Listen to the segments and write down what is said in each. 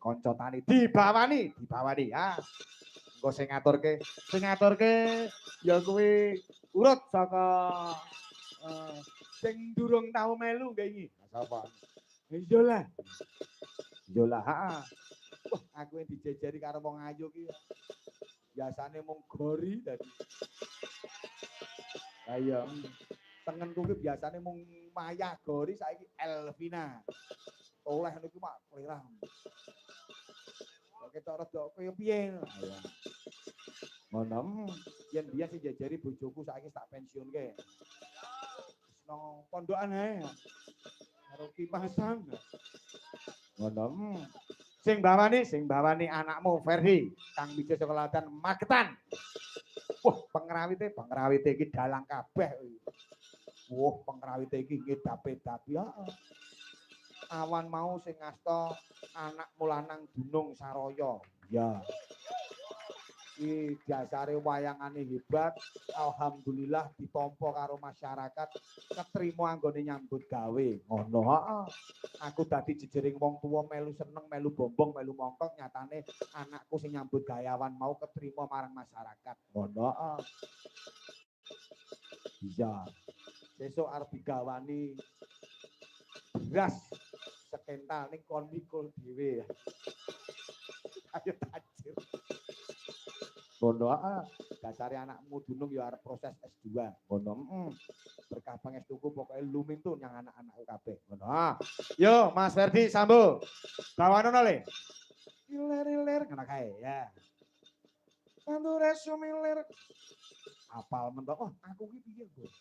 kanca tani dibawani ha. Engko sing ngaturke ya kuwi urut saka sing durung tau melu nggih iki. Sapa? Yola. Yola, heeh. Wah, aku yang dijejeri karo wong ayu ki. Biasane mung gori dadi. Lah iya, tengenku ki biasane mung Maya Gori saiki Elvina. Oleh niku mak klirang. Kok ketok rada kaya piye? Ngono. Yen biyen sing jejeri bojoku saiki tak pensiunke. Wis nang pondokan ae. Karo kipasan. Ngono. Sing bawani anakmu Ferdi, Kang Mijo Sekolahdan Magetan. Wah, pengrawite iki dalang kabeh. Wah, pengrawite iki ngedap-edapi heeh. Awan mau sing ngasta anakmu lanang Dunung Saraya. Ya. Iki dasare wayangane hebat, alhamdulillah ditampa karo masyarakat, ketrima anggone nyambut gawe. Ngono, heeh. Aku dadi jejering wong tuwa melu seneng, melu bombong, melu mongkok, nyatane anakku sing nyambut gayawan mau ketrima marang masyarakat. Ngono, heeh. Iya. Besok arep digawani beras sekental ning kon mikul dhewe. Ayo tajir. Ngono ah, dasare anakmu Dunung ya arep proses S2. Ngono. Berkah pangestuku pokoke lumintu nyang anak-anakku kabeh. Ngono. Ah. Yo, Mas Ferdi Sambo. Bawanono le. Iler-iler ngono kae ya. Pandure sumilir. Apal mentok. Oh, aku ki piye, Bos?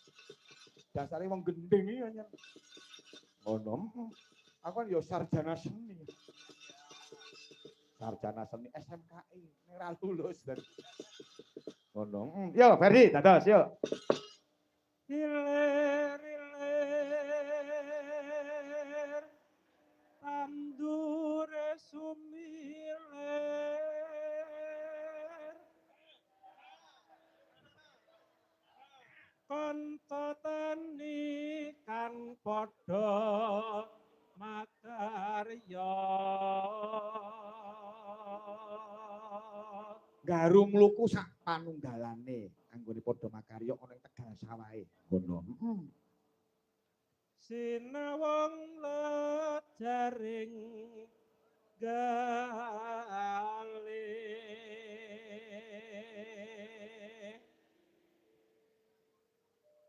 Dasare wong gendeng iki anyar. Ngono. Aku kan yo sarjana seni. Sarjana seni SMKI, ora lulus dan ngono. Yo Ferdi, dados yo. Iler-iler andure sumiler kanca tani kan padha makarya garu mluku sak panunggalane anggone padha makarya ana ing Tegal Sawahe. Ngono. sinawang lejaring gale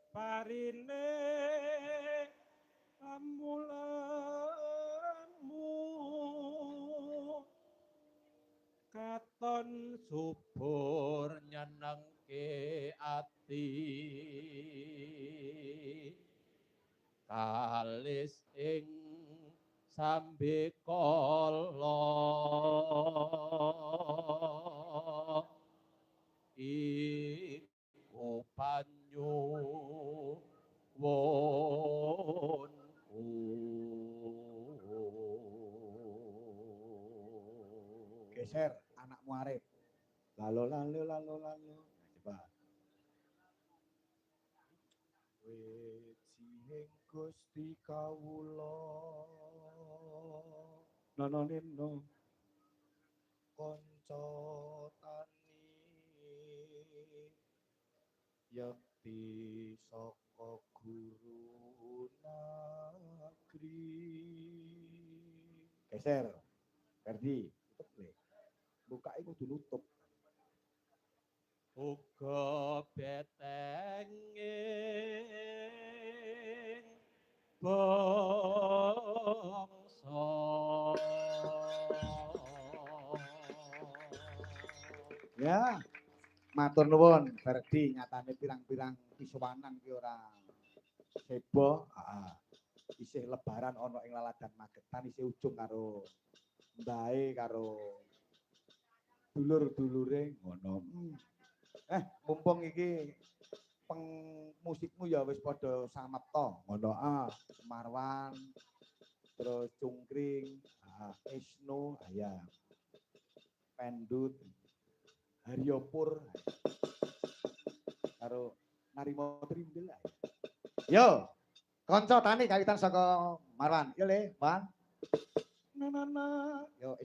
parine amulanmu katon subur nyenengke ati kalis ing sambe kala iku banyu wonku Geser anakmu arep. Lalo. Nah, coba. Wejing Gusti kawula nananeno kanca tani yakti saka guru negeri. Geser. Ferdi, tutup le. Buka iku ditutup. uga betenging bangsa Ya, matur nuwun Ferdi nyatane pirang-pirang pisuwanan ki ora sebo, heeh. Isih lebaran ana ing Laladan Magetan isih ujung karo mbae karo dulur-dulure ngono. Mumpung iki musikmu ya wis padha samapta ngono Marwan terus Cungkring, Isnu, ya. Pendut, Haryopur karo Narimo Trimbel. Yo, kanca tani kawitan saka Marwan. Yo Le, Wan. na na na. Yo